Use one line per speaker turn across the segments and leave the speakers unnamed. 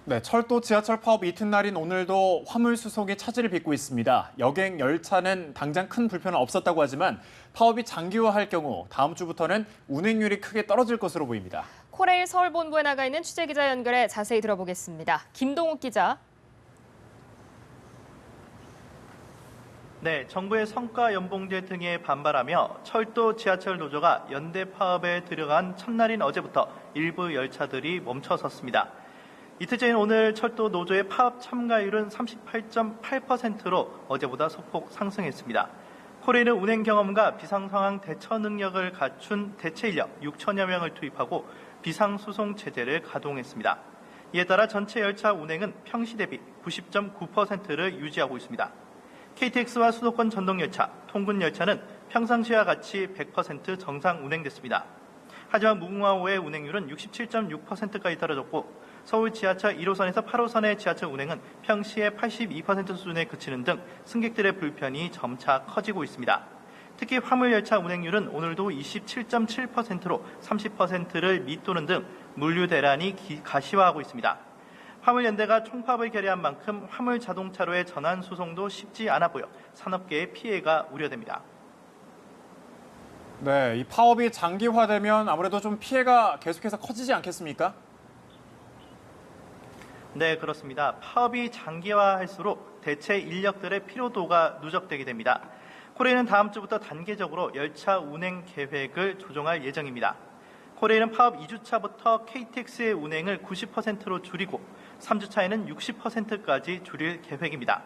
네, 철도 지하철 파업 이튿날인 오늘도 화물 수송이 차질을 빚고 있습니다. 여객 열차는 당장 큰 불편은 없었다고 하지만 파업이 장기화할 경우 다음 주부터는 운행률이 크게 떨어질 것으로 보입니다.
코레일 서울본부에 나가 있는 취재기자 연결해 자세히 들어보겠습니다. 김동욱 기자.
네, 정부의 성과 연봉제 등에 반발하며 철도 지하철 노조가 연대 파업에 들어간 첫날인 어제부터 일부 열차들이 멈춰섰습니다. 이틀째인 오늘 철도 노조의 파업 참가율은 38.8%로 어제보다 소폭 상승했습니다. 코레일은 운행 경험과 비상상황 대처 능력을 갖춘 대체 인력 6천여 명을 투입하고 비상수송 체제를 가동했습니다. 이에 따라 전체 열차 운행은 평시 대비 90.9%를 유지하고 있습니다. KTX와 수도권 전동열차, 통근열차는 평상시와 같이 100% 정상 운행됐습니다. 하지만 무궁화호의 운행률은 67.6%까지 떨어졌고 서울 지하철 1호선에서 8호선의 지하철 운행은 평시에 82% 수준에 그치는 등 승객들의 불편이 점차 커지고 있습니다. 특히 화물열차 운행률은 오늘도 27.7%로 30%를 밑도는 등 물류 대란이 가시화하고 있습니다. 화물연대가 총파업을 결의한 만큼 화물 자동차로의 전환 수송도 쉽지 않아 보여 산업계의 피해가 우려됩니다.
네, 이 파업이 장기화되면 아무래도 좀 피해가 계속해서 커지지 않겠습니까?
네, 그렇습니다. 파업이 장기화할수록 대체 인력들의 피로도가 누적되게 됩니다. 코레일은 다음 주부터 단계적으로 열차 운행 계획을 조정할 예정입니다. 코레일은 파업 2주차부터 KTX의 운행을 90%로 줄이고 3주차에는 60%까지 줄일 계획입니다.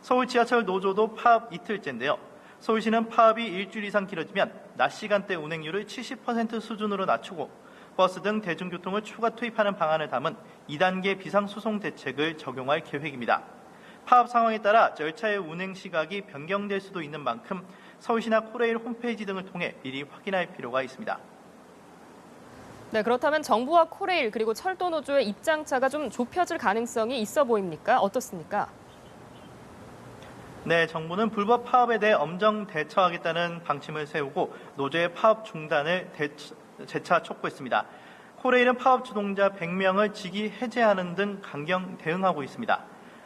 서울 지하철 노조도 파업 이틀째인데요. 서울시는 파업이 일주일 이상 길어지면 낮 시간대 운행률을 70% 수준으로 낮추고 버스 등 대중교통을 추가 투입하는 방안을 담은 2단계 비상수송 대책을 적용할 계획입니다. 파업 상황에 따라 열차의 운행 시각이 변경될 수도 있는 만큼 서울시나 코레일 홈페이지 등을 통해 미리 확인할 필요가 있습니다.
네, 그렇다면 정부와 코레일 그리고 철도 노조의 입장차가 좀 좁혀질 가능성이 있어 보입니까? 어떻습니까?
네, 정부는 불법 파업에 대해 엄정 대처하겠다는 방침을 세우고 노조의 파업 중단을 재차 촉구했습니다. 코레일은 파업 주동자 100명을 직위 해제하는 등 강경 대응하고 있습니다.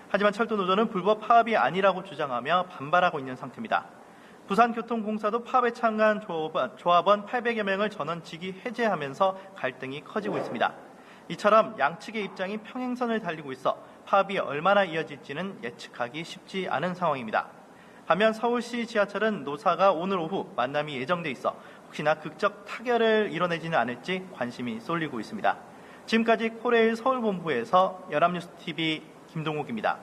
하지만 철도 노조는 불법 파업이 아니라고 주장하며 반발하고 있는 상태입니다. 부산교통공사도 파업에 참가한 조합원 800여 명을 전원 직위 해제하면서 갈등이 커지고 있습니다. 이처럼 양측의 입장이 평행선을 달리고 있어 파업이 얼마나 이어질지는 예측하기 쉽지 않은 상황입니다. 반면 서울시 지하철은 노사가 오늘 오후 만남이 예정돼 있어 혹시나 극적 타결을 이뤄내지는 않을지 관심이 쏠리고 있습니다. 지금까지 코레일 서울본부에서 연합뉴스TV 김동욱입니다.